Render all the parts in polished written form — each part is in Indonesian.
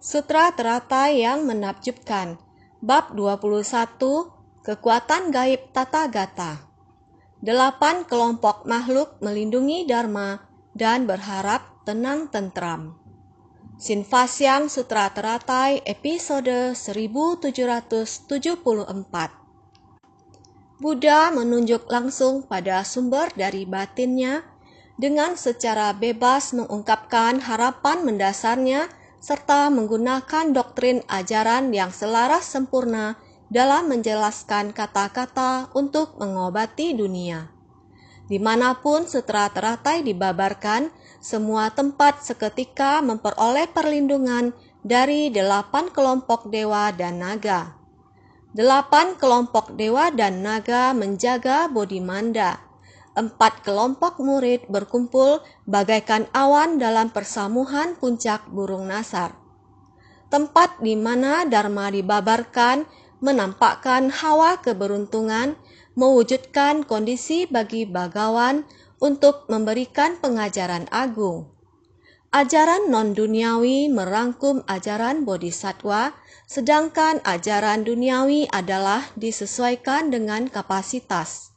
Sutra teratai yang menakjubkan. Bab 21, Kekuatan Gaib Tathagata. 8 kelompok makhluk melindungi Dharma dan berharap tenang tentram. Sinfasyang Sutra Teratai episode 1774. Buddha menunjuk langsung pada sumber dari batinnya dengan secara bebas mengungkapkan harapan mendasarnya serta menggunakan doktrin ajaran yang selaras sempurna dalam menjelaskan kata-kata untuk mengobati dunia. Dimanapun sutra teratai dibabarkan, semua tempat seketika memperoleh perlindungan dari 8 kelompok dewa dan naga. 8 kelompok dewa dan naga menjaga Bodhimanda. 4 kelompok murid berkumpul bagaikan awan dalam persamuhan puncak burung nasar. Tempat di mana Dharma dibabarkan menampakkan hawa keberuntungan, mewujudkan kondisi bagi bagawan untuk memberikan pengajaran agung. Ajaran non-duniawi merangkum ajaran bodhisattva, sedangkan ajaran duniawi adalah disesuaikan dengan kapasitas.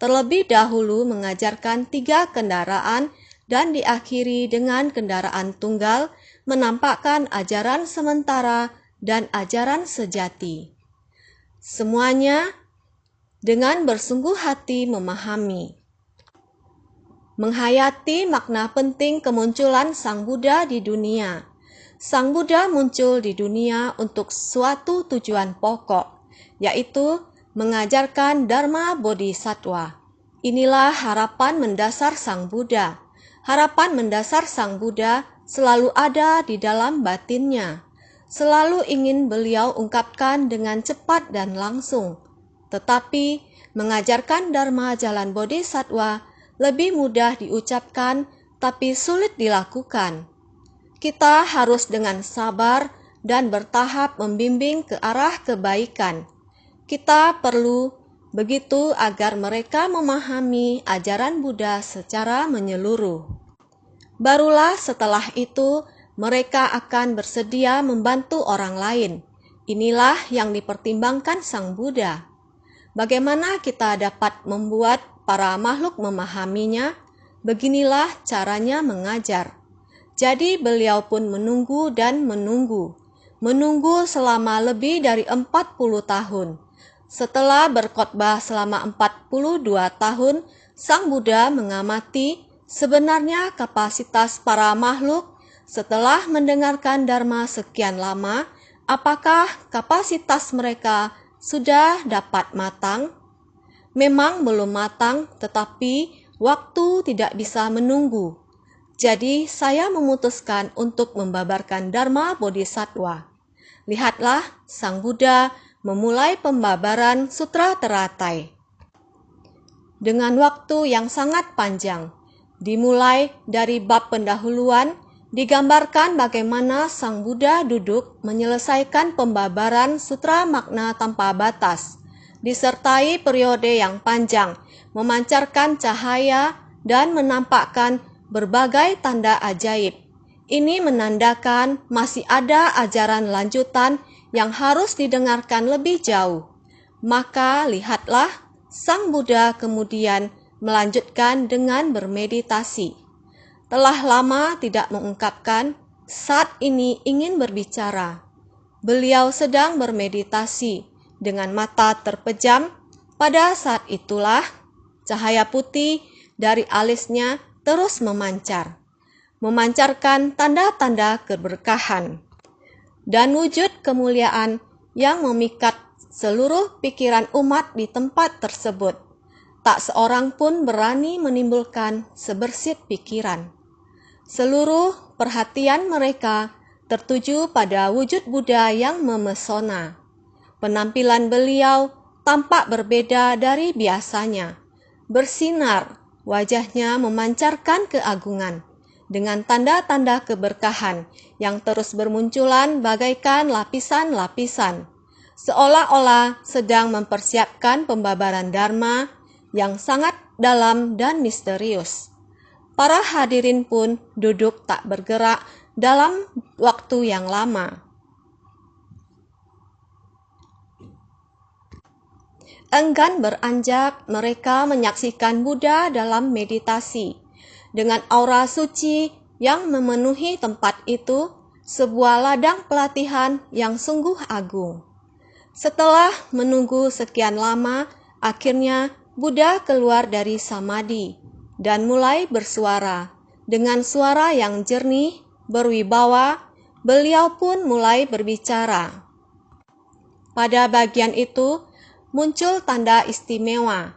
Terlebih dahulu mengajarkan 3 kendaraan dan diakhiri dengan kendaraan tunggal, menampakkan ajaran sementara dan ajaran sejati. Semuanya dengan bersungguh hati memahami. Menghayati makna penting kemunculan Sang Buddha di dunia. Sang Buddha muncul di dunia untuk suatu tujuan pokok, yaitu mengajarkan Dharma Bodhisattva. Inilah harapan mendasar Sang Buddha. Harapan mendasar Sang Buddha selalu ada di dalam batinnya. Selalu ingin beliau ungkapkan dengan cepat dan langsung. Tetapi mengajarkan Dharma jalan Bodhisattva lebih mudah diucapkan, tapi sulit dilakukan. Kita harus dengan sabar dan bertahap membimbing ke arah kebaikan. Kita perlu begitu agar mereka memahami ajaran Buddha secara menyeluruh. Barulah setelah itu, mereka akan bersedia membantu orang lain. Inilah yang dipertimbangkan Sang Buddha. Bagaimana kita dapat membuat para makhluk memahaminya? Beginilah caranya mengajar. Jadi beliau pun menunggu dan menunggu. Menunggu selama lebih dari 40 tahun. Setelah berkhotbah selama 42 tahun, Sang Buddha mengamati sebenarnya kapasitas para makhluk setelah mendengarkan Dharma sekian lama, apakah kapasitas mereka sudah dapat matang? Memang belum matang, tetapi waktu tidak bisa menunggu. Jadi saya memutuskan untuk membabarkan Dharma Bodhisattva. Lihatlah, Sang Buddha memulai pembabaran sutra teratai. Dengan waktu yang sangat panjang, dimulai dari bab pendahuluan, digambarkan bagaimana Sang Buddha duduk menyelesaikan pembabaran sutra makna tanpa batas, disertai periode yang panjang, memancarkan cahaya dan menampakkan berbagai tanda ajaib. Ini menandakan masih ada ajaran lanjutan yang harus didengarkan lebih jauh. Maka lihatlah, Sang Buddha kemudian melanjutkan dengan bermeditasi. Telah lama tidak mengungkapkan, saat ini ingin berbicara. Beliau sedang bermeditasi dengan mata terpejam. Pada saat itulah cahaya putih dari alisnya terus memancarkan tanda-tanda keberkahan dan wujud kemuliaan yang memikat seluruh pikiran umat di tempat tersebut. Tak seorang pun berani menimbulkan sebersit pikiran. Seluruh perhatian mereka tertuju pada wujud Buddha yang memesona. Penampilan beliau tampak berbeda dari biasanya. Bersinar, wajahnya memancarkan keagungan dengan tanda-tanda keberkahan yang terus bermunculan bagaikan lapisan-lapisan, seolah-olah sedang mempersiapkan pembabaran Dharma yang sangat dalam dan misterius. Para hadirin pun duduk tak bergerak dalam waktu yang lama. Enggan beranjak, mereka menyaksikan Buddha dalam meditasi. Dengan aura suci yang memenuhi tempat itu, sebuah ladang pelatihan yang sungguh agung. Setelah menunggu sekian lama, akhirnya Buddha keluar dari samadhi dan mulai bersuara. Dengan suara yang jernih, berwibawa, beliau pun mulai berbicara. Pada bagian itu, muncul tanda istimewa.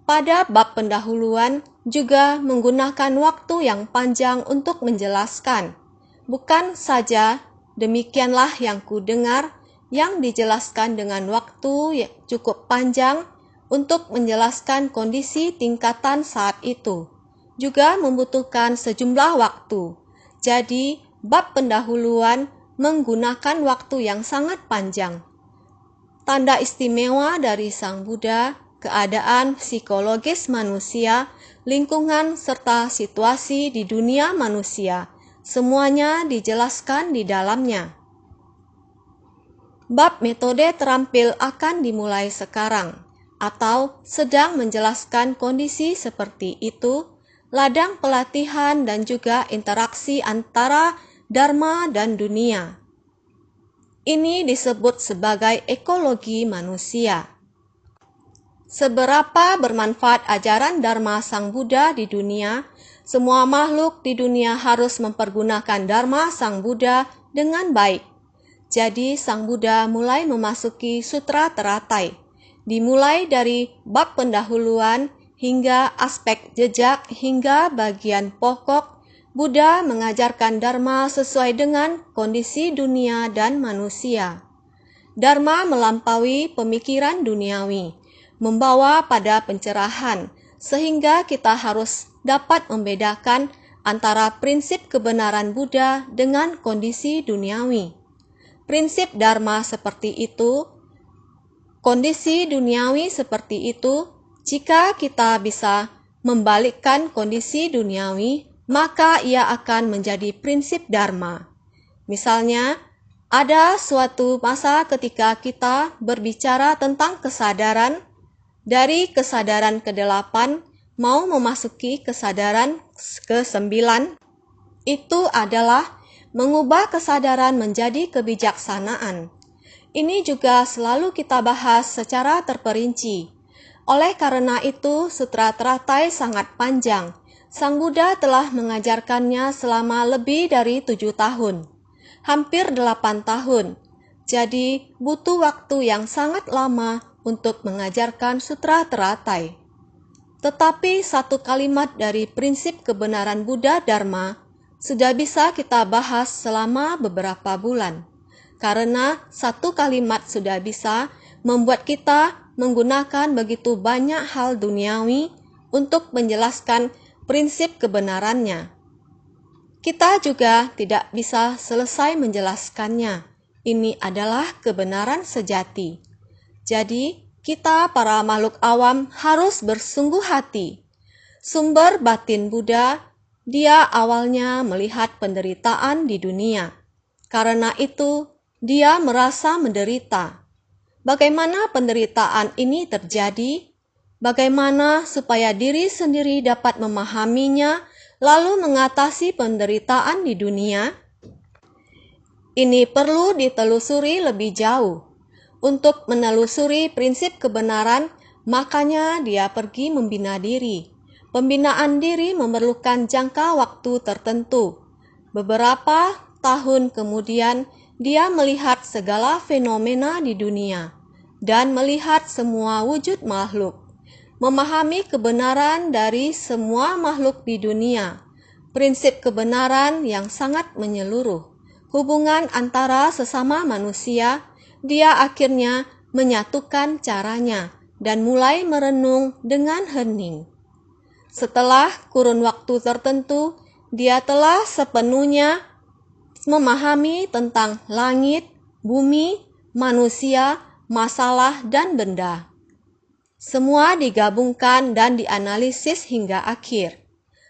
Pada bab pendahuluan juga menggunakan waktu yang panjang untuk menjelaskan. Bukan saja demikianlah yang kudengar, yang dijelaskan dengan waktu yang cukup panjang untuk menjelaskan kondisi tingkatan saat itu. Juga membutuhkan sejumlah waktu. Jadi, bab pendahuluan menggunakan waktu yang sangat panjang. Tanda istimewa dari Sang Buddha, keadaan psikologis manusia, lingkungan, serta situasi di dunia manusia, semuanya dijelaskan di dalamnya. Bab metode terampil akan dimulai sekarang, atau sedang menjelaskan kondisi seperti itu, ladang pelatihan dan juga interaksi antara Dharma dan dunia. Ini disebut sebagai ekologi manusia. Seberapa bermanfaat ajaran Dharma Sang Buddha di dunia, semua makhluk di dunia harus mempergunakan Dharma Sang Buddha dengan baik. Jadi Sang Buddha mulai memasuki sutra teratai, dimulai dari bab pendahuluan hingga aspek jejak hingga bagian pokok. Buddha mengajarkan Dharma sesuai dengan kondisi dunia dan manusia. Dharma melampaui pemikiran duniawi, membawa pada pencerahan, sehingga kita harus dapat membedakan antara prinsip kebenaran Buddha dengan kondisi duniawi. Prinsip Dharma seperti itu, kondisi duniawi seperti itu, jika kita bisa membalikkan kondisi duniawi, maka ia akan menjadi prinsip Dharma. Misalnya, ada suatu masa ketika kita berbicara tentang kesadaran, dari kesadaran ke-8 mau memasuki kesadaran ke-9, itu adalah mengubah kesadaran menjadi kebijaksanaan. Ini juga selalu kita bahas secara terperinci. Oleh karena itu, sutra teratai sangat panjang. Sang Buddha telah mengajarkannya selama lebih dari 7 tahun, hampir 8 tahun. Jadi, butuh waktu yang sangat lama untuk mengajarkan sutra teratai. Tetapi satu kalimat dari prinsip kebenaran Buddha Dharma sudah bisa kita bahas selama beberapa bulan, karena satu kalimat sudah bisa membuat kita menggunakan begitu banyak hal duniawi untuk menjelaskan prinsip kebenarannya. Kita juga tidak bisa selesai menjelaskannya. Ini adalah kebenaran sejati. Jadi, kita para makhluk awam harus bersungguh hati. Sumber batin Buddha, dia awalnya melihat penderitaan di dunia. Karena itu, dia merasa menderita. Bagaimana penderitaan ini terjadi? Bagaimana supaya diri sendiri dapat memahaminya, lalu mengatasi penderitaan di dunia? Ini perlu ditelusuri lebih jauh. Untuk menelusuri prinsip kebenaran, makanya dia pergi membina diri. Pembinaan diri memerlukan jangka waktu tertentu. Beberapa tahun kemudian, dia melihat segala fenomena di dunia dan melihat semua wujud makhluk. Memahami kebenaran dari semua makhluk di dunia. Prinsip kebenaran yang sangat menyeluruh. Hubungan antara sesama manusia, dia akhirnya menyatukan caranya dan mulai merenung dengan hening. Setelah kurun waktu tertentu, dia telah sepenuhnya memahami tentang langit, bumi, manusia, masalah, dan benda. Semua digabungkan dan dianalisis hingga akhir.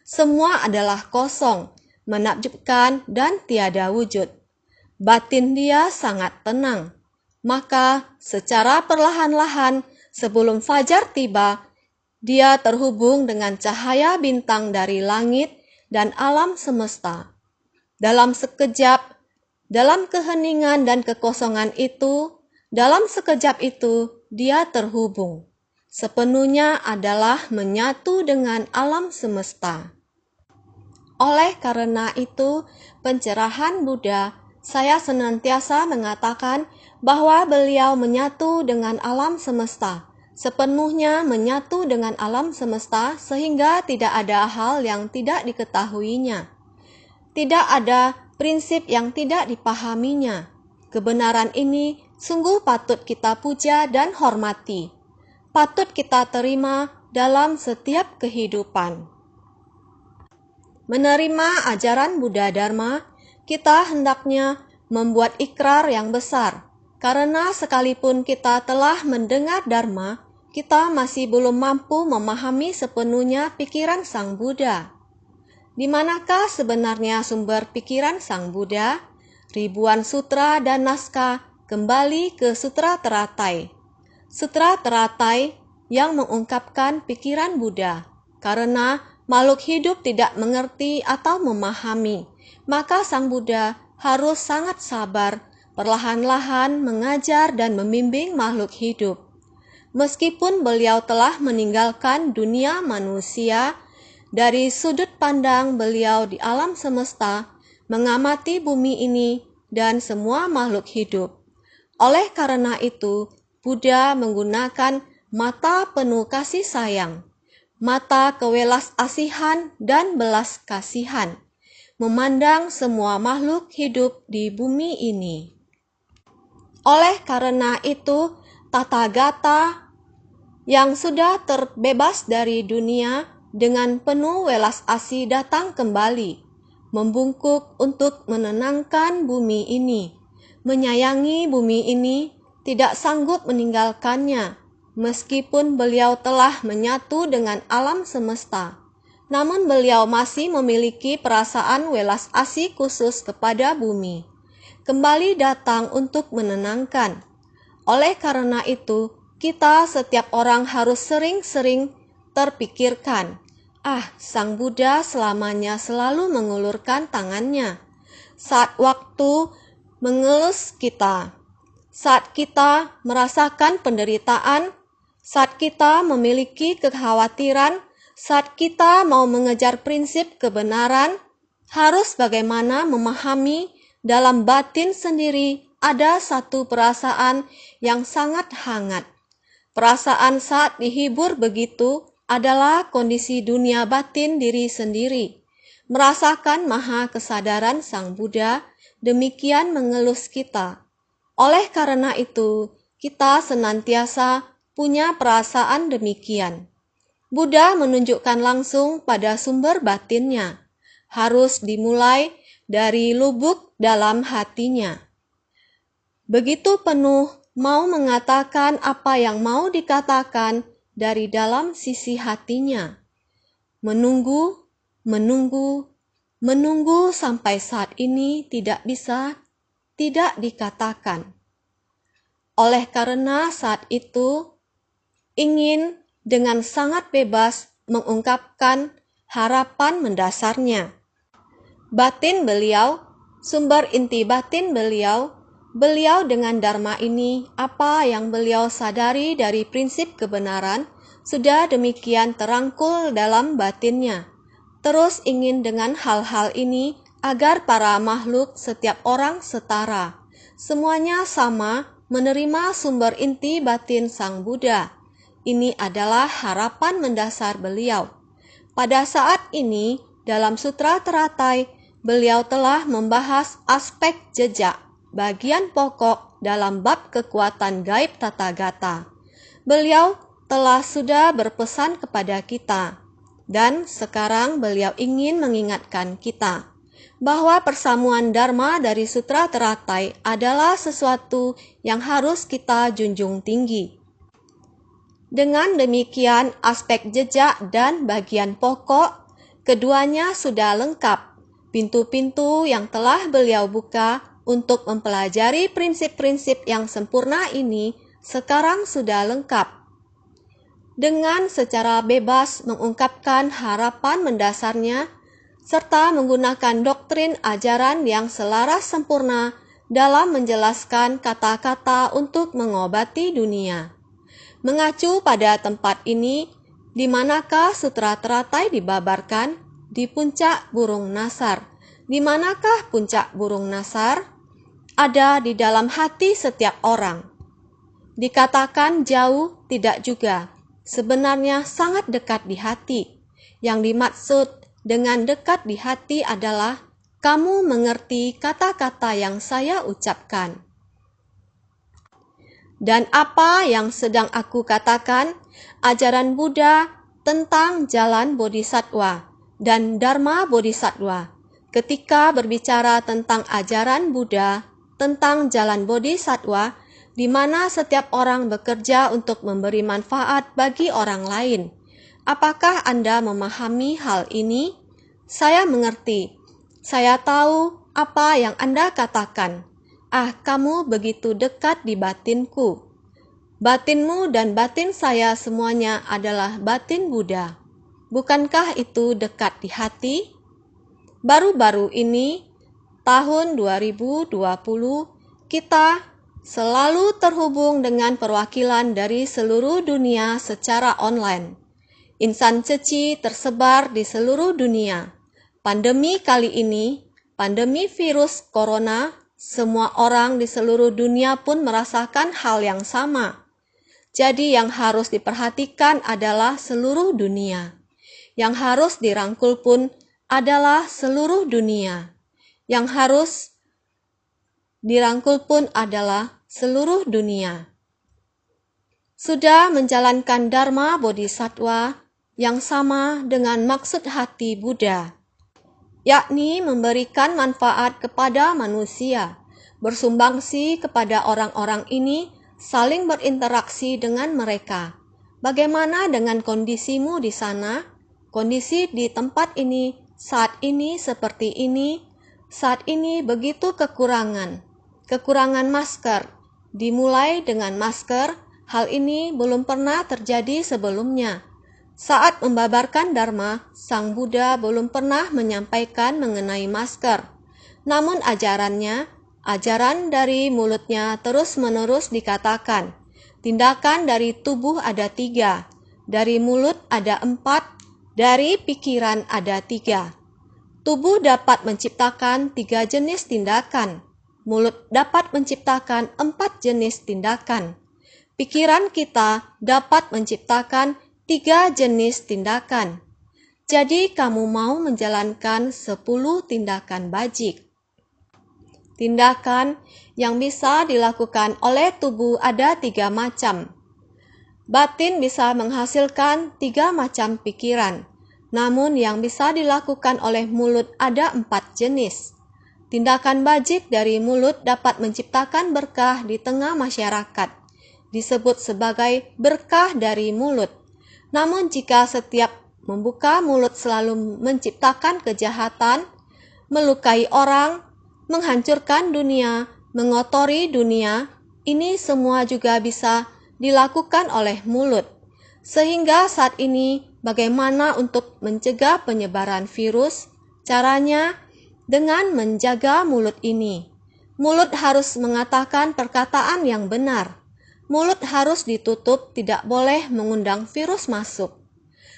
Semua adalah kosong, menakjubkan, dan tiada wujud. Batin dia sangat tenang. Maka secara perlahan-lahan sebelum fajar tiba, dia terhubung dengan cahaya bintang dari langit dan alam semesta. Dalam sekejap, dalam keheningan dan kekosongan itu, dalam sekejap itu dia terhubung. Sepenuhnya adalah menyatu dengan alam semesta. Oleh karena itu, pencerahan Buddha, saya senantiasa mengatakan bahwa beliau menyatu dengan alam semesta, sepenuhnya menyatu dengan alam semesta sehingga tidak ada hal yang tidak diketahuinya. Tidak ada prinsip yang tidak dipahaminya. Kebenaran ini sungguh patut kita puja dan hormati. Patut kita terima dalam setiap kehidupan. Menerima ajaran Buddha Dharma, kita hendaknya membuat ikrar yang besar. Karena sekalipun kita telah mendengar Dharma, kita masih belum mampu memahami sepenuhnya pikiran Sang Buddha. Di manakah sebenarnya sumber pikiran Sang Buddha? Ribuan sutra dan naskah kembali ke Sutra Teratai. Sutra Teratai yang mengungkapkan pikiran Buddha. Karena makhluk hidup tidak mengerti atau memahami, maka Sang Buddha harus sangat sabar, perlahan-lahan mengajar dan membimbing makhluk hidup. Meskipun beliau telah meninggalkan dunia manusia, dari sudut pandang beliau di alam semesta, mengamati bumi ini dan semua makhluk hidup. Oleh karena itu, Buddha menggunakan mata penuh kasih sayang, mata kewelas asihan dan belas kasihan, memandang semua makhluk hidup di bumi ini. Oleh karena itu, Tathagata yang sudah terbebas dari dunia dengan penuh welas asih datang kembali, membungkuk untuk menenangkan bumi ini, menyayangi bumi ini, tidak sanggup meninggalkannya, meskipun beliau telah menyatu dengan alam semesta. Namun beliau masih memiliki perasaan welas asih khusus kepada bumi. Kembali datang untuk menenangkan. Oleh karena itu, kita setiap orang harus sering-sering terpikirkan, Sang Buddha selamanya selalu mengulurkan tangannya saat waktu mengelus kita, saat kita merasakan penderitaan, saat kita memiliki kekhawatiran, saat kita mau mengejar prinsip kebenaran. Harus bagaimana memahami dalam batin sendiri ada satu perasaan yang sangat hangat. Perasaan saat dihibur begitu adalah kondisi dunia batin diri sendiri. Merasakan maha kesadaran Sang Buddha, demikian mengelus kita. Oleh karena itu, kita senantiasa punya perasaan demikian. Buddha menunjukkan langsung pada sumber batinnya. Harus dimulai dari lubuk dalam hatinya. Begitu penuh mau mengatakan apa yang mau dikatakan dari dalam sisi hatinya. Menunggu, menunggu, menunggu sampai saat ini tidak bisa tidak dikatakan. Oleh karena saat itu ingin dengan sangat bebas mengungkapkan harapan mendasarnya. Batin beliau, sumber inti batin beliau dengan Dharma ini, apa yang beliau sadari dari prinsip kebenaran, sudah demikian terangkul dalam batinnya. Terus ingin dengan hal-hal ini agar para makhluk setiap orang setara, semuanya sama menerima sumber inti batin Sang Buddha. Ini adalah harapan mendasar beliau. Pada saat ini, dalam Sutra Teratai, beliau telah membahas aspek jejak, bagian pokok dalam bab kekuatan gaib Tathagata. Beliau telah sudah berpesan kepada kita, dan sekarang beliau ingin mengingatkan kita bahwa persamuan Dharma dari Sutra Teratai adalah sesuatu yang harus kita junjung tinggi. Dengan demikian, aspek jejak dan bagian pokok keduanya sudah lengkap. Pintu-pintu yang telah beliau buka untuk mempelajari prinsip-prinsip yang sempurna ini sekarang sudah lengkap. Dengan secara bebas mengungkapkan harapan mendasarnya, serta menggunakan doktrin ajaran yang selaras sempurna dalam menjelaskan kata-kata untuk mengobati dunia. Mengacu pada tempat ini, di manakah sutra teratai dibabarkan? Di puncak burung nasar. Di manakah puncak burung nasar? Ada di dalam hati setiap orang. Dikatakan jauh, tidak juga. Sebenarnya sangat dekat di hati. Yang dimaksud dengan dekat di hati adalah kamu mengerti kata-kata yang saya ucapkan. Dan apa yang sedang aku katakan? Ajaran Buddha tentang jalan Bodhisattva dan Dharma Bodhisattva. Ketika berbicara tentang ajaran Buddha tentang jalan Bodhisattva, di mana setiap orang bekerja untuk memberi manfaat bagi orang lain. Apakah Anda memahami hal ini? Saya mengerti. Saya tahu apa yang Anda katakan. Kamu begitu dekat di batinku. Batinmu dan batin saya semuanya adalah batin Buddha. Bukankah itu dekat di hati? Baru-baru ini, tahun 2020, kita selalu terhubung dengan perwakilan dari seluruh dunia secara online. Insan ceci tersebar di seluruh dunia. Pandemi kali ini, pandemi virus corona, semua orang di seluruh dunia pun merasakan hal yang sama. Jadi yang harus diperhatikan adalah seluruh dunia. Yang harus dirangkul pun adalah seluruh dunia. Yang harus dirangkul pun adalah seluruh dunia. Sudah menjalankan Dharma Bodhisattva yang sama dengan maksud hati Buddha, yakni memberikan manfaat kepada manusia, bersumbangsi kepada orang-orang ini, saling berinteraksi dengan mereka. Bagaimana dengan kondisimu di sana? Kondisi di tempat ini, saat ini seperti ini, saat ini begitu kekurangan masker. Dimulai dengan masker, hal ini belum pernah terjadi sebelumnya. Saat membabarkan Dharma, Sang Buddha belum pernah menyampaikan mengenai masker. Namun ajaran dari mulutnya terus-menerus dikatakan. Tindakan dari tubuh ada 3, dari mulut ada 4, dari pikiran ada 3. Tubuh dapat menciptakan 3 jenis tindakan. Mulut dapat menciptakan 4 jenis tindakan. Pikiran kita dapat menciptakan 3 jenis tindakan. Jadi kamu mau menjalankan 10 tindakan bajik. Tindakan yang bisa dilakukan oleh tubuh ada 3 macam. Batin bisa menghasilkan 3 macam pikiran. Namun yang bisa dilakukan oleh mulut ada 4 jenis. Tindakan bajik dari mulut dapat menciptakan berkah di tengah masyarakat, disebut sebagai berkah dari mulut. Namun jika setiap membuka mulut selalu menciptakan kejahatan, melukai orang, menghancurkan dunia, mengotori dunia, ini semua juga bisa dilakukan oleh mulut. Sehingga saat ini bagaimana untuk mencegah penyebaran virus? Caranya dengan menjaga mulut ini. Mulut harus mengatakan perkataan yang benar. Mulut harus ditutup, tidak boleh mengundang virus masuk.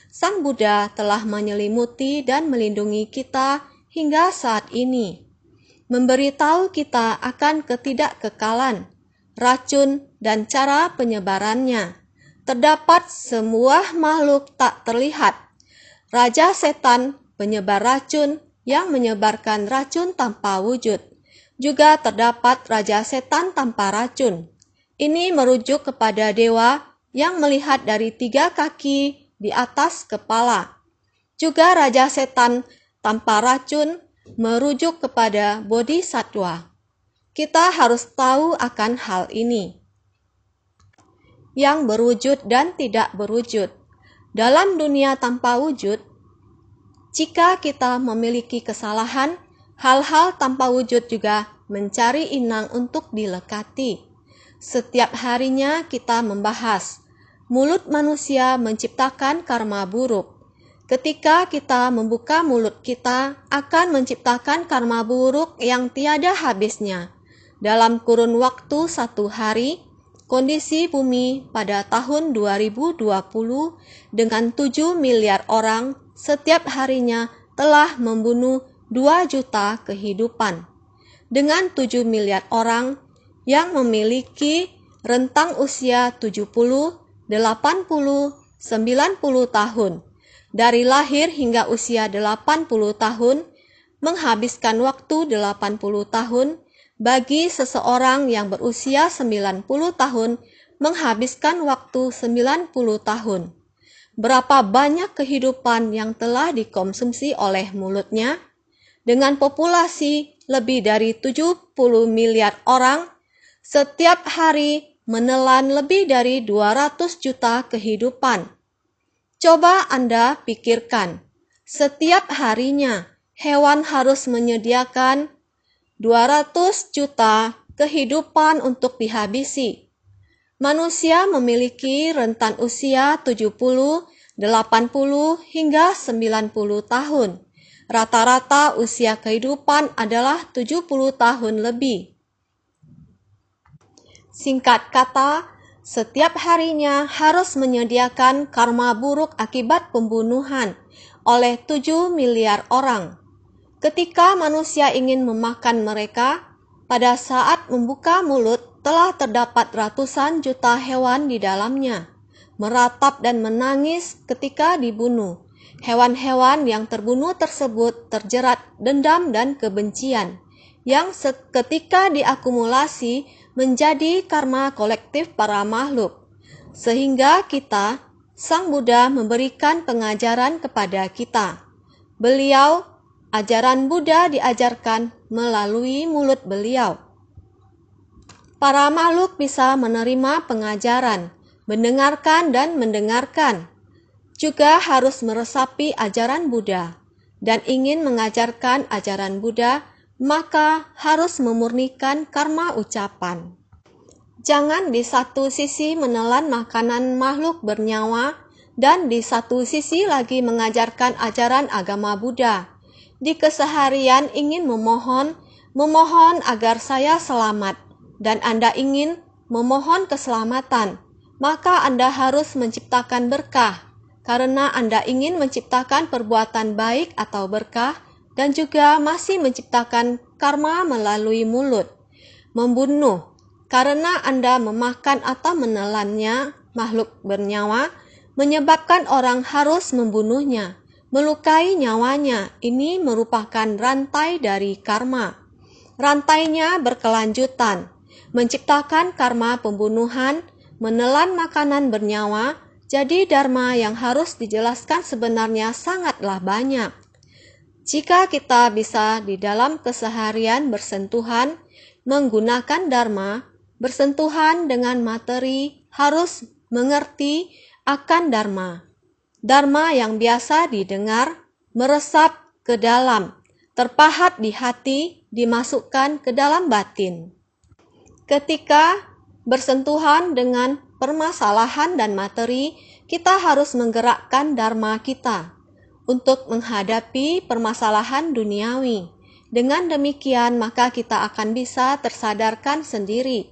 Sang Buddha telah menyelimuti dan melindungi kita hingga saat ini. Memberitahu kita akan ketidakkekalan, racun, dan cara penyebarannya. Terdapat sebuah makhluk tak terlihat. Raja setan, penyebar racun, yang menyebarkan racun tanpa wujud. Juga terdapat raja setan tanpa racun. Ini merujuk kepada dewa yang melihat dari 3 kaki di atas kepala. Juga raja setan tanpa racun merujuk kepada bodhisattva. Kita harus tahu akan hal ini. Yang berwujud dan tidak berwujud. Dalam dunia tanpa wujud, jika kita memiliki kesalahan, Hal-hal tanpa wujud juga mencari inang untuk dilekati. Setiap harinya kita membahas, mulut manusia menciptakan karma buruk. Ketika kita membuka mulut kita akan menciptakan karma buruk yang tiada habisnya. Dalam kurun waktu 1 hari, kondisi bumi pada tahun 2020 dengan 7 miliar orang setiap harinya telah membunuh 2 juta kehidupan. Dengan 7 miliar orang yang memiliki rentang usia 70, 80, 90 tahun. Dari lahir hingga usia 80 tahun, menghabiskan waktu 80 tahun. Bagi seseorang yang berusia 90 tahun, menghabiskan waktu 90 tahun. Berapa banyak kehidupan yang telah dikonsumsi oleh mulutnya? Dengan populasi lebih dari 70 miliar orang, setiap hari menelan lebih dari 200 juta kehidupan. Coba Anda pikirkan, setiap harinya hewan harus menyediakan 200 juta kehidupan untuk dihabisi. Manusia memiliki rentan usia 70, 80 hingga 90 tahun. Rata-rata usia kehidupan adalah 70 tahun lebih. Singkat kata, setiap harinya harus menyediakan karma buruk akibat pembunuhan oleh 7 miliar orang. Ketika manusia ingin memakan mereka, pada saat membuka mulut telah terdapat ratusan juta hewan di dalamnya, meratap dan menangis ketika dibunuh. Hewan-hewan yang terbunuh tersebut terjerat dendam dan kebencian, yang seketika diakumulasi menjadi karma kolektif para makhluk. Sehingga kita, Sang Buddha memberikan pengajaran kepada kita. Ajaran Buddha diajarkan melalui mulut beliau. Para makhluk bisa menerima pengajaran, mendengarkan dan mendengarkan. Juga harus meresapi ajaran Buddha dan ingin mengajarkan ajaran Buddha, maka harus memurnikan karma ucapan. Jangan di satu sisi menelan makanan makhluk bernyawa dan di satu sisi lagi mengajarkan ajaran agama Buddha. Di keseharian ingin memohon agar saya selamat dan Anda ingin memohon keselamatan, maka Anda harus menciptakan berkah. Karena Anda ingin menciptakan perbuatan baik atau berkah dan juga masih menciptakan karma melalui mulut. Membunuh, karena Anda memakan atau menelannya makhluk bernyawa, menyebabkan orang harus membunuhnya, melukai nyawanya. Ini merupakan rantai dari karma. Rantainya berkelanjutan, menciptakan karma pembunuhan, menelan makanan bernyawa. Jadi dharma yang harus dijelaskan sebenarnya sangatlah banyak. Jika kita bisa di dalam keseharian bersentuhan menggunakan dharma, bersentuhan dengan materi, harus mengerti akan dharma. Dharma yang biasa didengar, meresap ke dalam, terpahat di hati, dimasukkan ke dalam batin. Ketika bersentuhan dengan permasalahan dan materi, kita harus menggerakkan dharma kita untuk menghadapi permasalahan duniawi. Dengan demikian, maka kita akan bisa tersadarkan sendiri,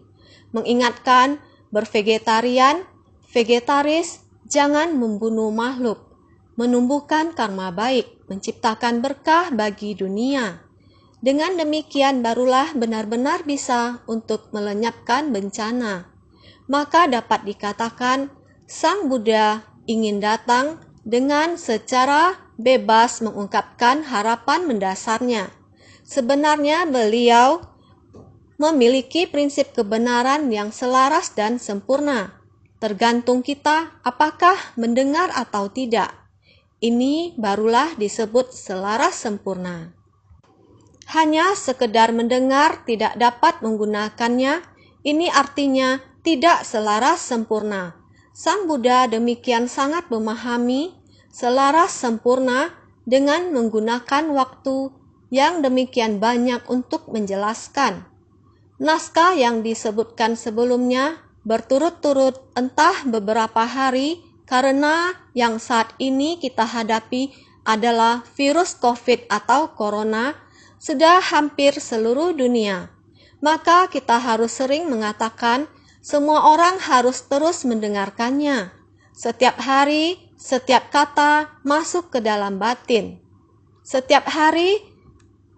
mengingatkan bervegetarian, vegetaris, jangan membunuh makhluk, menumbuhkan karma baik, menciptakan berkah bagi dunia. Dengan demikian barulah benar-benar bisa untuk melenyapkan bencana. Maka dapat dikatakan Sang Buddha ingin datang dengan secara bebas mengungkapkan harapan mendasarnya. Sebenarnya beliau memiliki prinsip kebenaran yang selaras dan sempurna. Tergantung kita apakah mendengar atau tidak. Ini barulah disebut selaras sempurna. Hanya sekedar mendengar tidak dapat menggunakannya, ini artinya tidak selaras sempurna. Sang Buddha demikian sangat memahami selaras sempurna dengan menggunakan waktu yang demikian banyak untuk menjelaskan. Naskah yang disebutkan sebelumnya berturut-turut entah beberapa hari karena yang saat ini kita hadapi adalah virus COVID atau corona sudah hampir seluruh dunia. Maka kita harus sering mengatakan semua orang harus terus mendengarkannya. Setiap hari, setiap kata masuk ke dalam batin. Setiap hari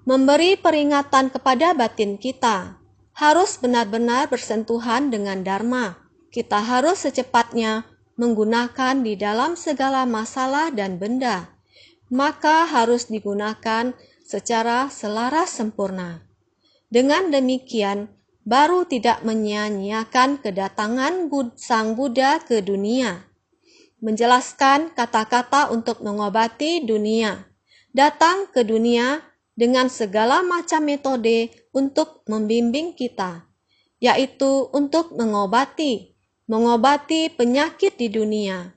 memberi peringatan kepada batin kita. Harus benar-benar bersentuhan dengan Dharma. Kita harus secepatnya menggunakan di dalam segala masalah dan benda. Maka harus digunakan secara selaras sempurna. Dengan demikian, baru tidak menyia-nyiakan kedatangan Sang Buddha ke dunia. Menjelaskan kata-kata untuk mengobati dunia. Datang ke dunia dengan segala macam metode untuk membimbing kita, yaitu untuk mengobati penyakit di dunia.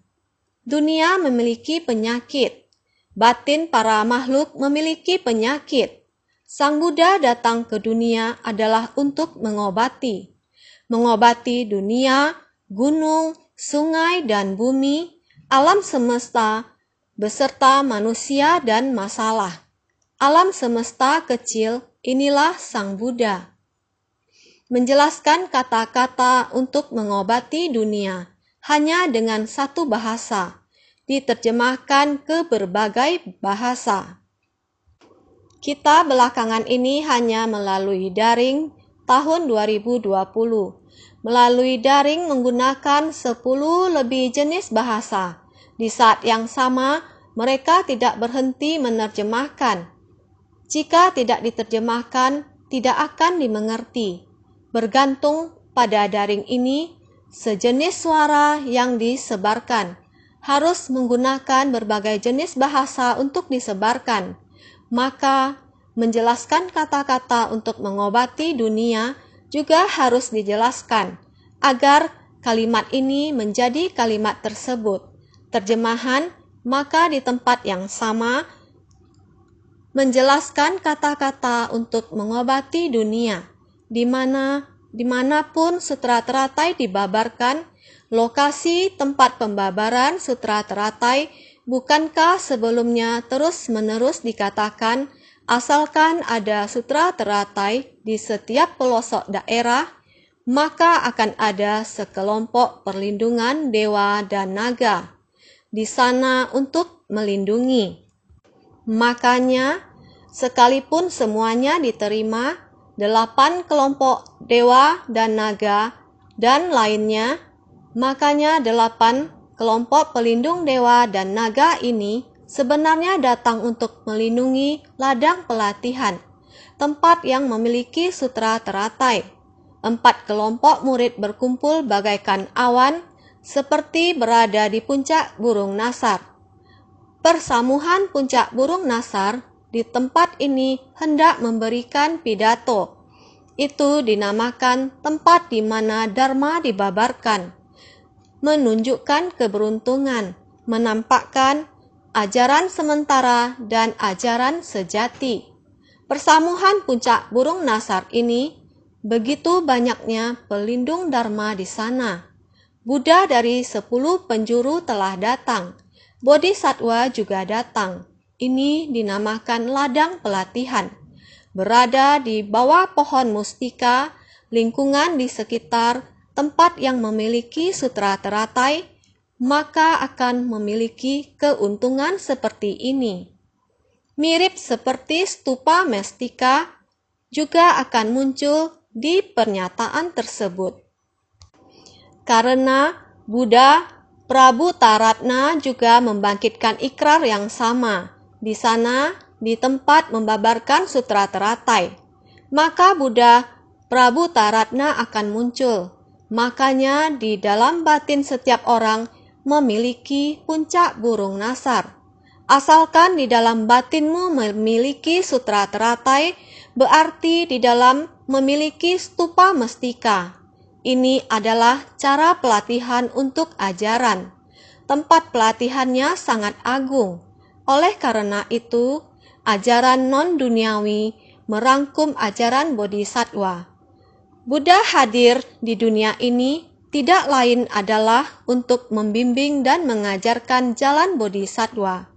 Dunia memiliki penyakit, batin para makhluk memiliki penyakit. Sang Buddha datang ke dunia adalah untuk mengobati dunia, gunung, sungai dan bumi, alam semesta, beserta manusia dan masalah. Alam semesta kecil, inilah Sang Buddha. Menjelaskan kata-kata untuk mengobati dunia hanya dengan satu bahasa, diterjemahkan ke berbagai bahasa. Kita belakangan ini hanya melalui daring tahun 2020. Melalui daring menggunakan 10 lebih jenis bahasa. Di saat yang sama, mereka tidak berhenti menerjemahkan. Jika tidak diterjemahkan, tidak akan dimengerti. Bergantung pada daring ini, sejenis suara yang disebarkan. Harus menggunakan berbagai jenis bahasa untuk disebarkan. Maka, menjelaskan kata-kata untuk mengobati dunia juga harus dijelaskan, agar kalimat ini menjadi kalimat tersebut. Terjemahan, maka di tempat yang sama, menjelaskan kata-kata untuk mengobati dunia, dimanapun sutra teratai dibabarkan, lokasi tempat pembabaran sutra teratai, bukankah sebelumnya terus-menerus dikatakan, asalkan ada sutra teratai di setiap pelosok daerah, maka akan ada sekelompok perlindungan dewa dan naga di sana untuk melindungi. Makanya, sekalipun semuanya diterima, 8 kelompok dewa dan naga dan lainnya, makanya 8 kelompok pelindung dewa dan naga ini sebenarnya datang untuk melindungi ladang pelatihan, tempat yang memiliki sutra teratai. 4 kelompok murid berkumpul bagaikan awan, seperti berada di puncak burung nasar. Persamuhan puncak burung nasar di tempat ini hendak memberikan pidato. Itu dinamakan tempat di mana Dharma dibabarkan, menunjukkan keberuntungan, menampakkan ajaran sementara dan ajaran sejati. Persamuhan puncak burung nasar ini, begitu banyaknya pelindung Dharma di sana. Buddha dari 10 penjuru telah datang. Bodhisattva juga datang. Ini dinamakan ladang pelatihan. Berada di bawah pohon mustika, lingkungan di sekitar tempat yang memiliki sutra teratai, maka akan memiliki keuntungan seperti ini. Mirip seperti stupa mestika juga akan muncul di pernyataan tersebut. Karena Buddha Prabu Taratna juga membangkitkan ikrar yang sama di sana di tempat membabarkan sutra teratai. Maka Buddha Prabu Taratna akan muncul. Makanya di dalam batin setiap orang memiliki puncak burung nasar. Asalkan di dalam batinmu memiliki sutra teratai, berarti di dalam memiliki stupa mestika. Ini adalah cara pelatihan untuk ajaran. Tempat pelatihannya sangat agung. Oleh karena itu, ajaran non-duniawi merangkum ajaran Bodhisattva. Buddha hadir di dunia ini tidak lain adalah untuk membimbing dan mengajarkan jalan Bodhisattva.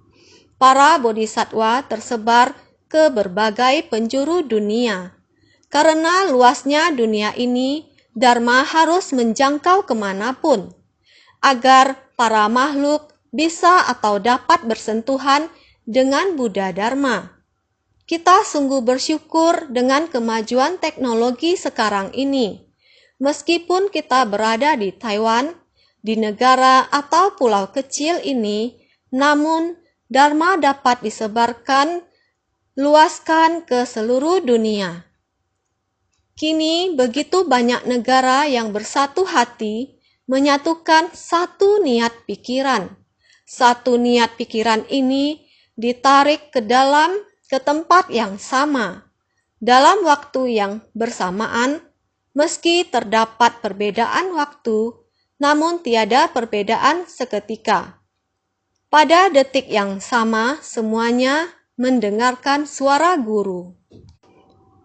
Para Bodhisattva tersebar ke berbagai penjuru dunia. Karena luasnya dunia ini, Dharma harus menjangkau kemanapun, agar para makhluk bisa atau dapat bersentuhan dengan Buddha Dharma. Kita sungguh bersyukur dengan kemajuan teknologi sekarang ini. Meskipun kita berada di Taiwan, di negara atau pulau kecil ini, namun Dharma dapat disebarkan, luaskan ke seluruh dunia. Kini begitu banyak negara yang bersatu hati, menyatukan satu niat pikiran. Satu niat pikiran ini ditarik ke tempat yang sama, dalam waktu yang bersamaan, meski terdapat perbedaan waktu, namun tiada perbedaan seketika. Pada detik yang sama, semuanya mendengarkan suara guru.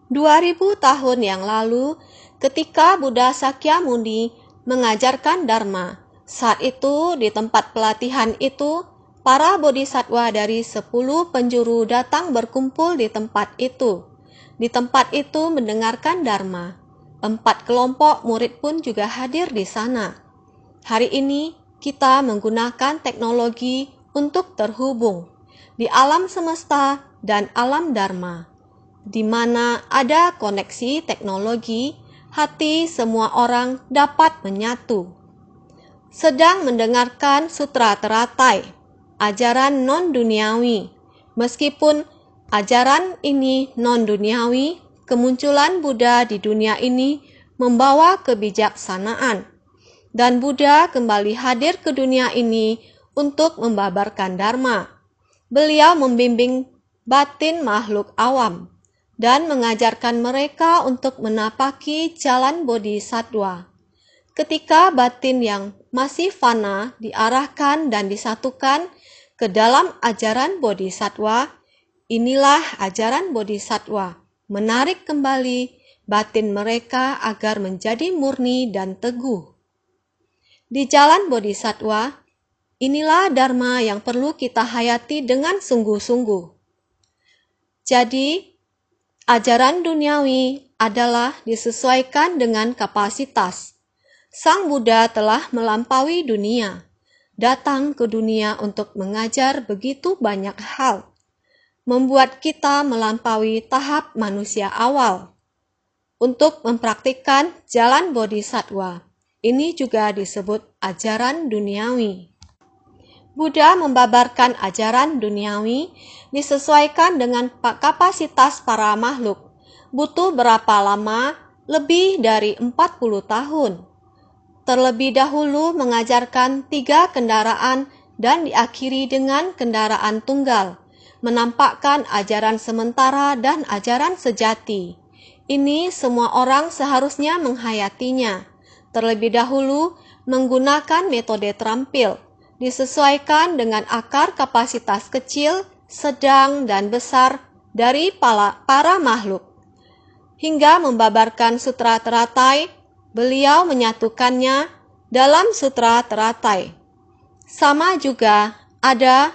2000 tahun yang lalu, ketika Buddha Sakyamuni mengajarkan Dharma, saat itu di tempat pelatihan itu, para bodhisattva dari 10 penjuru datang berkumpul di tempat itu. Di tempat itu mendengarkan Dharma. 4 kelompok murid pun juga hadir di sana. Hari ini kita menggunakan teknologi untuk terhubung di alam semesta dan alam Dharma. Di mana ada koneksi teknologi, hati semua orang dapat menyatu. Sedang mendengarkan sutra teratai, ajaran non-duniawi. Meskipun ajaran ini non-duniawi, kemunculan Buddha di dunia ini membawa kebijaksanaan. Dan Buddha kembali hadir ke dunia ini untuk membabarkan Dharma. Beliau membimbing batin makhluk awam dan mengajarkan mereka untuk menapaki jalan Bodhisattva. Ketika batin yang masih fana diarahkan dan disatukan ke dalam ajaran Bodhisattva, inilah ajaran Bodhisattva, menarik kembali batin mereka agar menjadi murni dan teguh. Di jalan Bodhisattva, inilah Dharma yang perlu kita hayati dengan sungguh-sungguh. Jadi, ajaran duniawi adalah disesuaikan dengan kapasitas. Sang Buddha telah melampaui dunia, datang ke dunia untuk mengajar begitu banyak hal, membuat kita melampaui tahap manusia awal. Untuk mempraktikkan jalan Bodhisattva, ini juga disebut ajaran duniawi. Buddha membabarkan ajaran duniawi disesuaikan dengan kapasitas para makhluk. Butuh berapa lama? Lebih dari 40 tahun. Terlebih dahulu mengajarkan 3 kendaraan dan diakhiri dengan kendaraan tunggal, menampakkan ajaran sementara dan ajaran sejati. Ini semua orang seharusnya menghayatinya. Terlebih dahulu menggunakan metode terampil, disesuaikan dengan akar kapasitas kecil, sedang, dan besar dari para makhluk. Hingga membabarkan sutra teratai, beliau menyatukannya dalam sutra teratai. Sama juga ada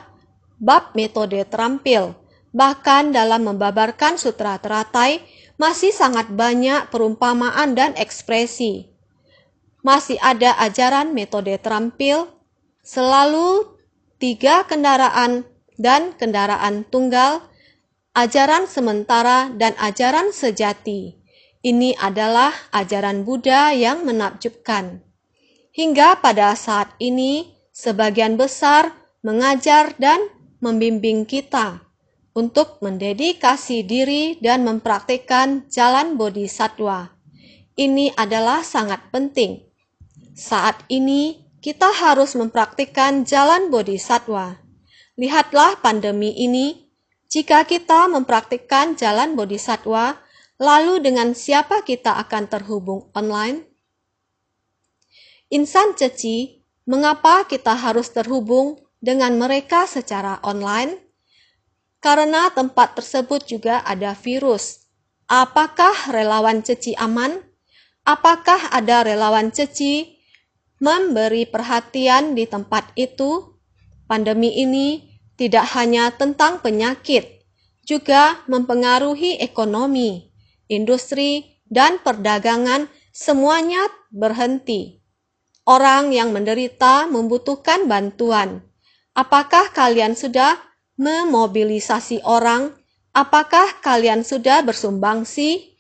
bab metode terampil. Bahkan dalam membabarkan sutra teratai, masih sangat banyak perumpamaan dan ekspresi. Masih ada ajaran metode terampil, selalu 3 kendaraan dan kendaraan tunggal, ajaran sementara dan ajaran sejati. Ini adalah ajaran Buddha yang menakjubkan. Hingga pada saat ini, sebagian besar mengajar dan membimbing kita untuk mendedikasi diri dan mempraktikkan jalan Bodhisattva. Ini adalah sangat penting. Saat ini, kita harus mempraktikkan jalan Bodhisattva. Lihatlah pandemi ini, jika kita mempraktikkan jalan Bodhisattva, lalu dengan siapa kita akan terhubung online? Insan ceci, mengapa kita harus terhubung dengan mereka secara online? karena tempat tersebut juga ada virus. Apakah relawan Ceci aman? Apakah ada relawan Ceci memberi perhatian di tempat itu? Pandemi ini tidak hanya tentang penyakit, juga mempengaruhi ekonomi, industri, dan perdagangan, semuanya berhenti. Orang yang menderita membutuhkan bantuan. Apakah kalian sudah memobilisasi orang? Apakah kalian sudah bersumbangsi?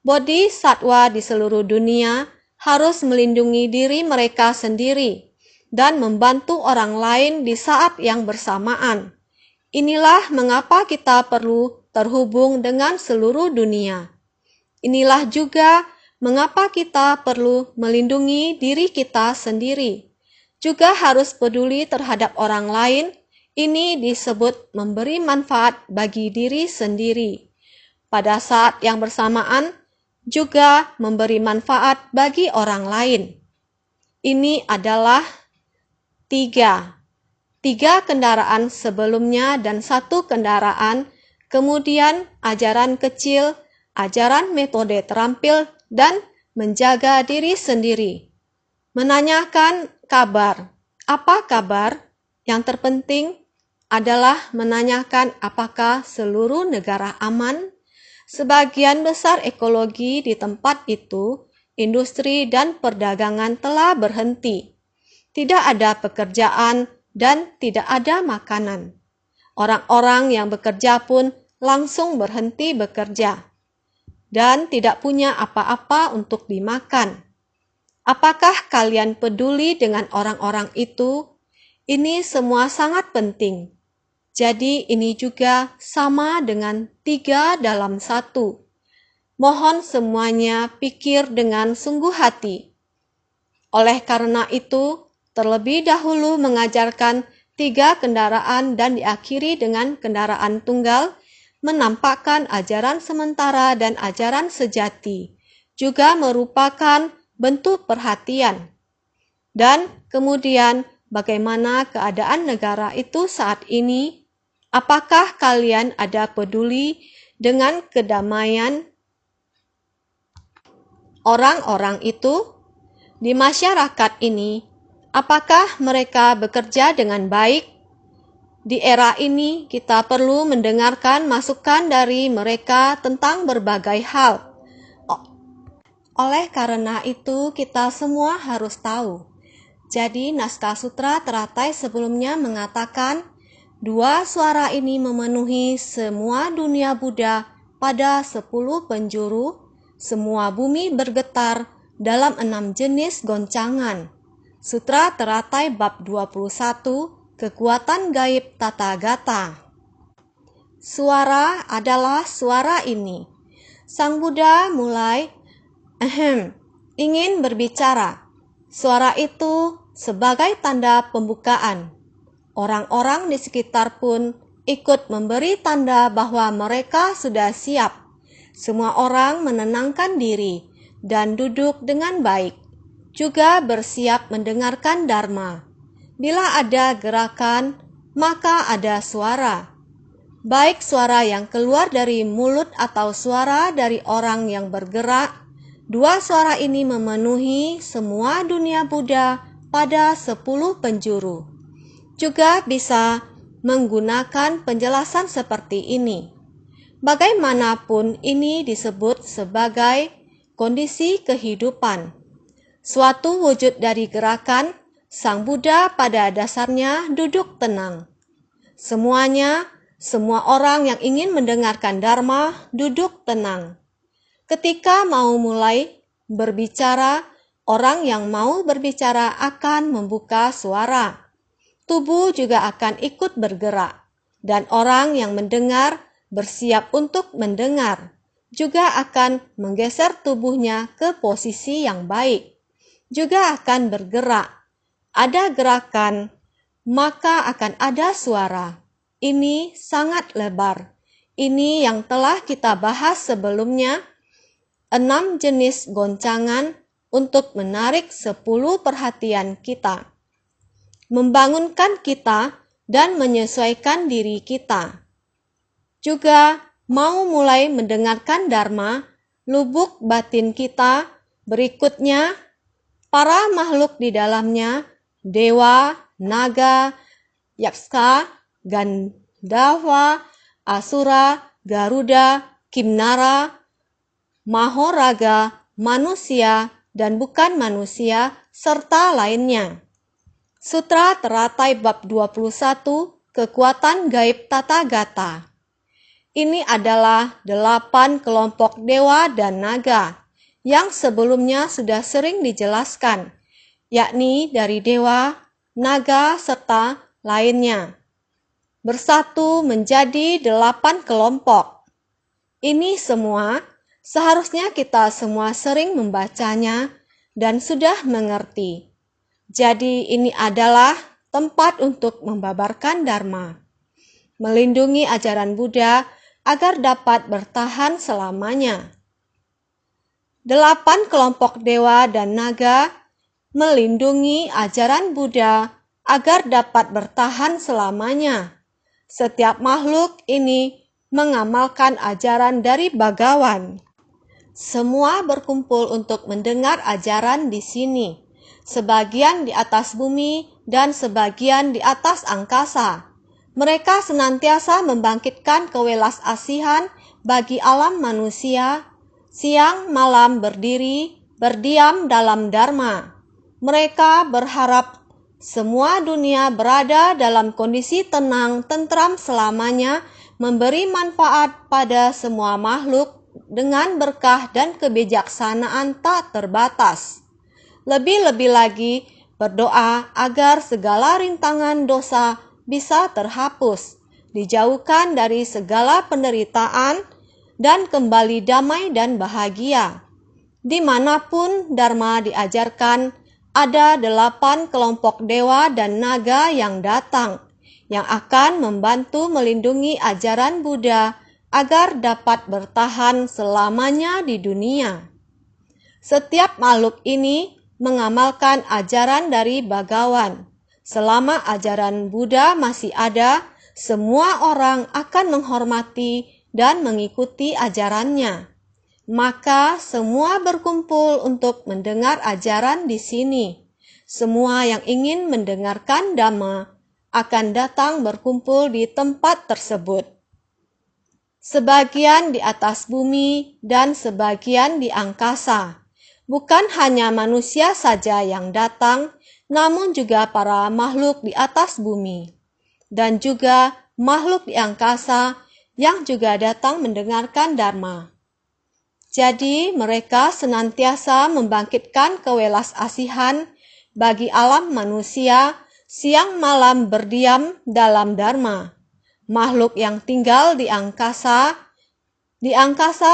Bodhisatwa di seluruh dunia harus melindungi diri mereka sendiri dan membantu orang lain di saat yang bersamaan. Inilah mengapa kita perlu terhubung dengan seluruh dunia. Inilah juga mengapa kita perlu melindungi diri kita sendiri. Juga harus peduli terhadap orang lain. Ini disebut memberi manfaat bagi diri sendiri. Pada saat yang bersamaan, juga memberi manfaat bagi orang lain. Ini adalah tiga kendaraan sebelumnya dan satu kendaraan, kemudian ajaran kecil, ajaran metode terampil, dan menjaga diri sendiri. Menanyakan kabar. Apa kabar? Yang terpenting adalah menanyakan apakah seluruh negara aman. Sebagian besar ekologi di tempat itu, industri dan perdagangan telah berhenti. Tidak ada pekerjaan dan tidak ada makanan. Orang-orang yang bekerja pun langsung berhenti bekerja dan tidak punya apa-apa untuk dimakan. Apakah kalian peduli dengan orang-orang itu? Ini semua sangat penting. Jadi ini juga sama dengan 3 dalam 1. Mohon semuanya pikir dengan sungguh hati. Oleh karena itu, terlebih dahulu mengajarkan 3 kendaraan dan diakhiri dengan kendaraan tunggal, menampakkan ajaran sementara dan ajaran sejati, juga merupakan bentuk perhatian. Dan kemudian bagaimana keadaan negara itu saat ini? Apakah kalian ada peduli dengan kedamaian orang-orang itu? Di masyarakat ini, apakah mereka bekerja dengan baik? Di era ini, kita perlu mendengarkan masukan dari mereka tentang berbagai hal. Oleh karena itu, kita semua harus tahu. Jadi, naskah sutra teratai sebelumnya mengatakan, 2 suara ini memenuhi semua dunia Buddha pada 10 penjuru, semua bumi bergetar dalam 6 jenis goncangan. Sutra teratai bab 21, kekuatan gaib tata gata. Suara adalah suara ini. Sang Buddha mulai ingin berbicara. Suara itu sebagai tanda pembukaan. Orang-orang di sekitar pun ikut memberi tanda bahwa mereka sudah siap. Semua orang menenangkan diri dan duduk dengan baik. Juga bersiap mendengarkan dharma. Bila ada gerakan, maka ada suara. Baik suara yang keluar dari mulut atau suara dari orang yang bergerak, 2 suara ini memenuhi semua dunia Buddha pada 10 penjuru. Juga bisa menggunakan penjelasan seperti ini. Bagaimanapun ini disebut sebagai kondisi kehidupan. Suatu wujud dari gerakan, Sang Buddha pada dasarnya duduk tenang. Semua orang yang ingin mendengarkan Dharma duduk tenang. Ketika mau mulai berbicara, orang yang mau berbicara akan membuka suara. Tubuh juga akan ikut bergerak, dan orang yang mendengar bersiap untuk mendengar, juga akan menggeser tubuhnya ke posisi yang baik, juga akan bergerak. Ada gerakan, maka akan ada suara. Ini sangat lebar. Ini yang telah kita bahas sebelumnya, 6 jenis goncangan untuk menarik 10 perhatian kita, membangunkan kita dan menyesuaikan diri kita. juga mau mulai mendengarkan dharma, lubuk batin kita, berikutnya para makhluk di dalamnya, dewa, naga, yaksa, Gandharva, Asura, Garuda, Kimnara, Mahoraga, manusia dan bukan manusia, serta lainnya. Sutra Teratai Bab 21, Kekuatan Gaib Tata Gata. Ini adalah 8 kelompok dewa dan naga yang sebelumnya sudah sering dijelaskan, yakni dari dewa, naga, serta lainnya. Bersatu menjadi 8 kelompok. Ini semua seharusnya kita semua sering membacanya dan sudah mengerti. Jadi ini adalah tempat untuk membabarkan dharma, melindungi ajaran Buddha agar dapat bertahan selamanya. 8 kelompok dewa dan naga melindungi ajaran Buddha agar dapat bertahan selamanya. Setiap makhluk ini mengamalkan ajaran dari Bhagawan. Semua berkumpul untuk mendengar ajaran di sini, sebagian di atas bumi dan sebagian di atas angkasa. Mereka senantiasa membangkitkan kewelas-asihan bagi alam manusia, siang malam berdiri, berdiam dalam dharma. Mereka berharap semua dunia berada dalam kondisi tenang, tentram selamanya, memberi manfaat pada semua makhluk dengan berkah dan kebijaksanaan tak terbatas. Lebih-lebih lagi, berdoa agar segala rintangan dosa bisa terhapus, dijauhkan dari segala penderitaan, dan kembali damai dan bahagia. Dimanapun dharma diajarkan, ada 8 kelompok dewa dan naga yang datang, yang akan membantu melindungi ajaran Buddha agar dapat bertahan selamanya di dunia. Setiap makhluk ini mengamalkan ajaran dari Bhagawan. Selama ajaran Buddha masih ada, semua orang akan menghormati dan mengikuti ajarannya. Maka semua berkumpul untuk mendengar ajaran di sini. Semua yang ingin mendengarkan Dhamma akan datang berkumpul di tempat tersebut. Sebagian di atas bumi dan sebagian di angkasa. Bukan hanya manusia saja yang datang, namun juga para makhluk di atas bumi. Dan juga makhluk di angkasa yang juga datang mendengarkan Dharma. Jadi mereka senantiasa membangkitkan kewelas-asihan bagi alam manusia, siang malam berdiam dalam Dharma. Makhluk yang tinggal di angkasa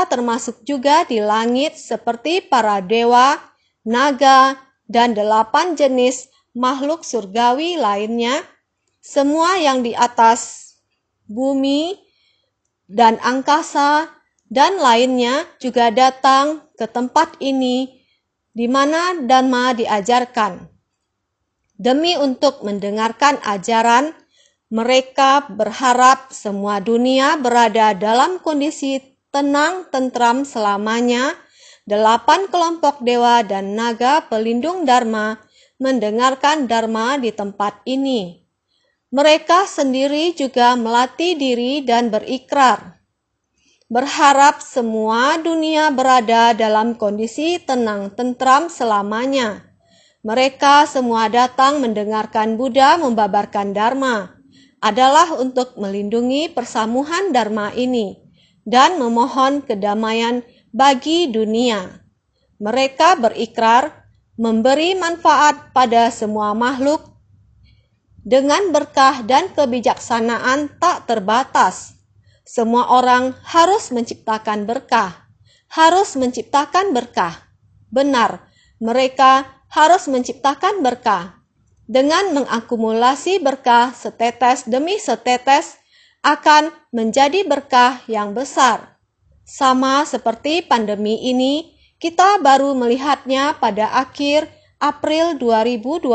termasuk juga di langit seperti para dewa, naga, dan 8 jenis makhluk surgawi lainnya. Semua yang di atas bumi dan angkasa dan lainnya juga datang ke tempat ini di mana Dhamma diajarkan. Demi untuk mendengarkan ajaran, mereka berharap semua dunia berada dalam kondisi tenang, tentram selamanya. 8 kelompok dewa dan naga pelindung Dharma mendengarkan Dharma di tempat ini. Mereka sendiri juga melatih diri dan berikrar, berharap semua dunia berada dalam kondisi tenang, tentram selamanya. Mereka semua datang mendengarkan Buddha membabarkan Dharma, adalah untuk melindungi persamuhan Dharma ini dan memohon kedamaian bagi dunia. Mereka berikrar memberi manfaat pada semua makhluk dengan berkah dan kebijaksanaan tak terbatas. Semua orang harus menciptakan berkah. Benar, mereka harus menciptakan berkah. Dengan mengakumulasi berkah setetes demi setetes akan menjadi berkah yang besar. Sama seperti pandemi ini, kita baru melihatnya pada akhir April 2020.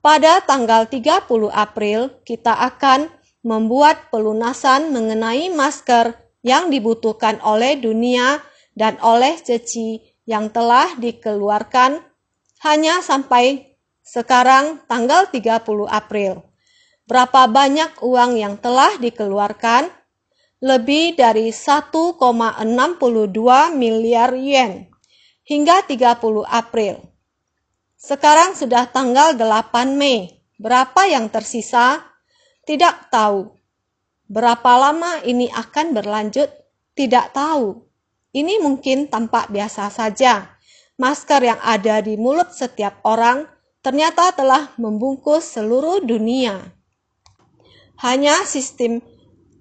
Pada tanggal 30 April, kita akan membuat pelunasan mengenai masker yang dibutuhkan oleh dunia dan oleh Ceci yang telah dikeluarkan hanya sampai sekarang tanggal 30 April. Berapa banyak uang yang telah dikeluarkan? Lebih dari 1,62 miliar yen hingga 30 April. Sekarang sudah tanggal 8 Mei. Berapa yang tersisa? Tidak tahu. Berapa lama ini akan berlanjut? Tidak tahu. Ini mungkin tampak biasa saja. Masker yang ada di mulut setiap orang ternyata telah membungkus seluruh dunia. Hanya sistem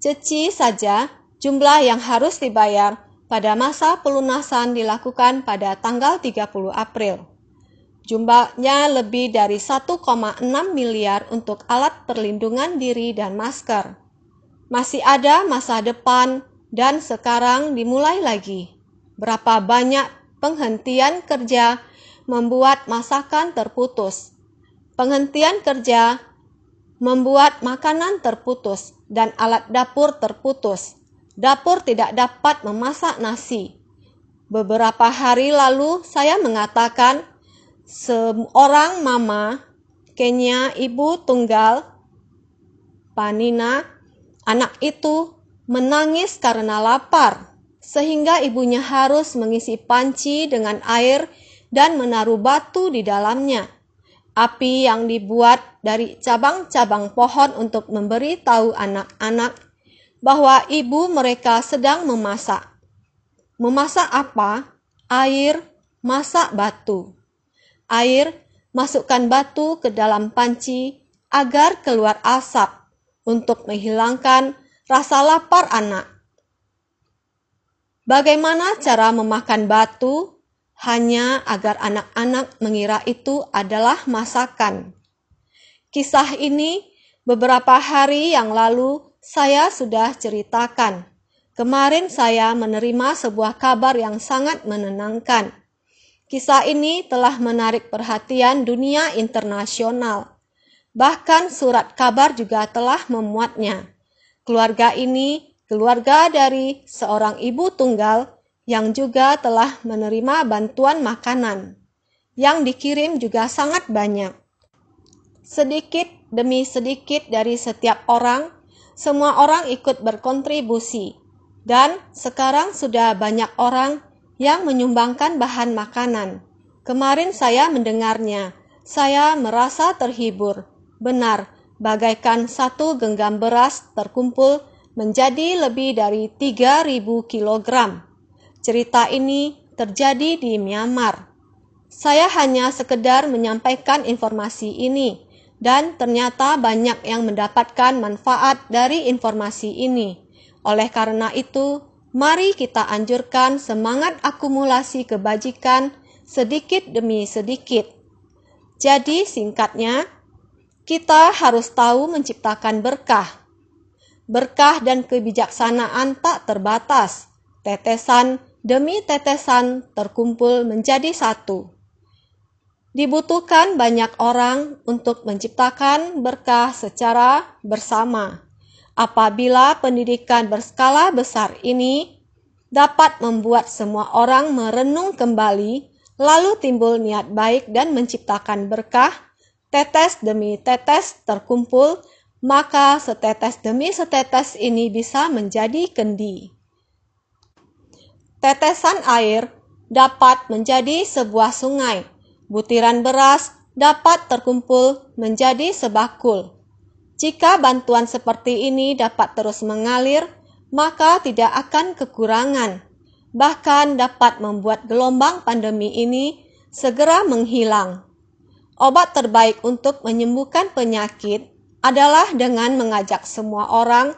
Ceci saja jumlah yang harus dibayar pada masa pelunasan dilakukan pada tanggal 30 April. Jumlahnya lebih dari 1,6 miliar untuk alat perlindungan diri dan masker. Masih ada masa depan dan sekarang dimulai lagi. Berapa banyak penghentian kerja membuat masakan terputus. Penghentian kerja membuat makanan terputus dan alat dapur terputus. Dapur tidak dapat memasak nasi. Beberapa hari lalu saya mengatakan seorang mama Kenya, ibu tunggal Panina, anak itu menangis karena lapar, sehingga ibunya harus mengisi panci dengan air dan menaruh batu di dalamnya. Api yang dibuat dari cabang-cabang pohon untuk memberi tahu anak-anak bahwa ibu mereka sedang memasak. Memasak apa? Air, masak batu. Air, masukkan batu ke dalam panci agar keluar asap untuk menghilangkan rasa lapar anak. Bagaimana cara memakan batu? Hanya agar anak-anak mengira itu adalah masakan. Kisah ini beberapa hari yang lalu saya sudah ceritakan. Kemarin saya menerima sebuah kabar yang sangat menenangkan. Kisah ini telah menarik perhatian dunia internasional. Bahkan surat kabar juga telah memuatnya. Keluarga ini keluarga dari seorang ibu tunggal yang juga telah menerima bantuan makanan. Yang dikirim juga sangat banyak. Sedikit demi sedikit dari setiap orang, semua orang ikut berkontribusi. Dan sekarang sudah banyak orang yang menyumbangkan bahan makanan. Kemarin saya mendengarnya, saya merasa terhibur. Benar, bagaikan satu genggam beras terkumpul menjadi lebih dari 3.000 kilogram. Cerita ini terjadi di Myanmar. Saya hanya sekedar menyampaikan informasi ini, dan ternyata banyak yang mendapatkan manfaat dari informasi ini. Oleh karena itu, mari kita anjurkan semangat akumulasi kebajikan sedikit demi sedikit. Jadi singkatnya, kita harus tahu menciptakan berkah. Berkah dan kebijaksanaan tak terbatas. Tetesan demi tetesan terkumpul menjadi satu. Dibutuhkan banyak orang untuk menciptakan berkah secara bersama. Apabila pendidikan berskala besar ini dapat membuat semua orang merenung kembali, lalu timbul niat baik dan menciptakan berkah, tetes demi tetes terkumpul, maka setetes demi setetes ini bisa menjadi kendi. Tetesan air dapat menjadi sebuah sungai. Butiran beras dapat terkumpul menjadi sebakul. Jika bantuan seperti ini dapat terus mengalir, maka tidak akan kekurangan. Bahkan dapat membuat gelombang pandemi ini segera menghilang. Obat terbaik untuk menyembuhkan penyakit adalah dengan mengajak semua orang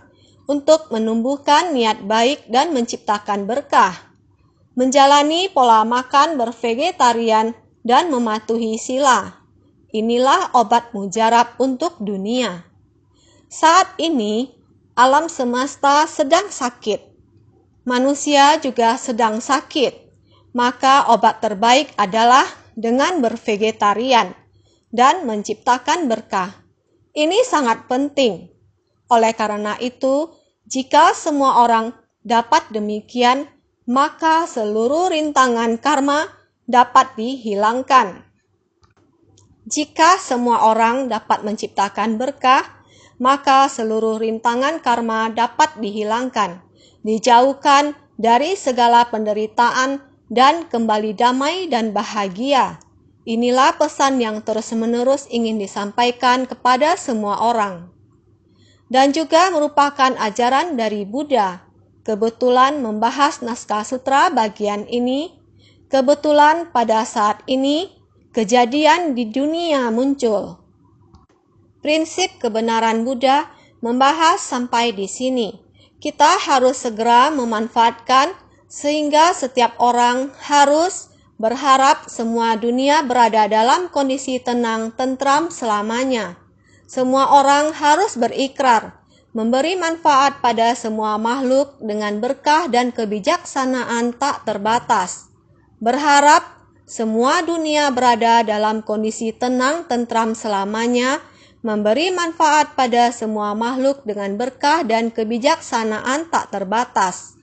untuk menumbuhkan niat baik dan menciptakan berkah. Menjalani pola makan bervegetarian dan mematuhi sila. Inilah obat mujarab untuk dunia. Saat ini, alam semesta sedang sakit. Manusia juga sedang sakit. Maka obat terbaik adalah dengan bervegetarian dan menciptakan berkah. Ini sangat penting. Oleh karena itu, jika semua orang dapat demikian, maka seluruh rintangan karma dapat dihilangkan. Jika semua orang dapat menciptakan berkah, maka seluruh rintangan karma dapat dihilangkan, dijauhkan dari segala penderitaan dan kembali damai dan bahagia. Inilah pesan yang terus-menerus ingin disampaikan kepada semua orang. Dan juga merupakan ajaran dari Buddha. Kebetulan membahas naskah sutra bagian ini, kebetulan pada saat ini kejadian di dunia muncul. Prinsip kebenaran Buddha membahas sampai di sini. Kita harus segera memanfaatkan sehingga setiap orang harus berharap semua dunia berada dalam kondisi tenang, tentram selamanya. Semua orang harus berikrar memberi manfaat pada semua makhluk dengan berkah dan kebijaksanaan tak terbatas. Berharap semua dunia berada dalam kondisi tenang, tentram selamanya, memberi manfaat pada semua makhluk dengan berkah dan kebijaksanaan tak terbatas.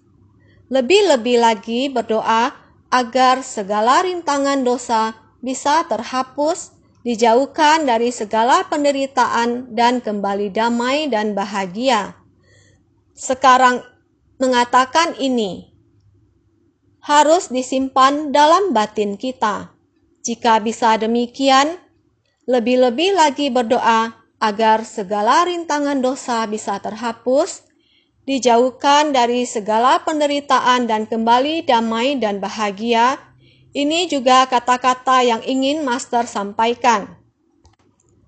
Lebih-lebih lagi berdoa agar segala rintangan dosa bisa terhapus, dijauhkan dari segala penderitaan dan kembali damai dan bahagia. Sekarang mengatakan ini harus disimpan dalam batin kita. Jika bisa demikian, lebih-lebih lagi berdoa agar segala rintangan dosa bisa terhapus, dijauhkan dari segala penderitaan dan kembali damai dan bahagia. Ini juga kata-kata yang ingin Master sampaikan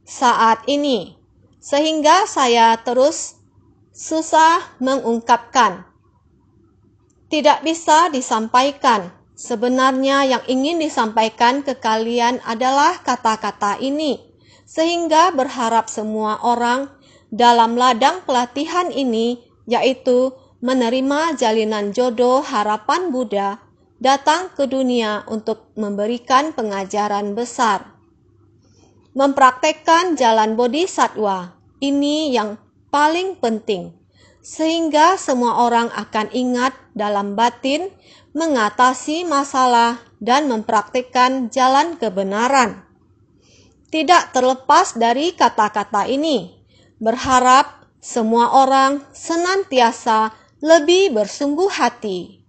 saat ini, sehingga saya terus susah mengungkapkan. Tidak bisa disampaikan. Sebenarnya yang ingin disampaikan ke kalian adalah kata-kata ini, sehingga berharap semua orang dalam ladang pelatihan ini, yaitu menerima jalinan jodoh harapan Buddha, datang ke dunia untuk memberikan pengajaran besar. Mempraktekkan jalan bodhisattva, ini yang paling penting, sehingga semua orang akan ingat dalam batin mengatasi masalah dan mempraktikkan jalan kebenaran. Tidak terlepas dari kata-kata ini, berharap semua orang senantiasa lebih bersungguh hati.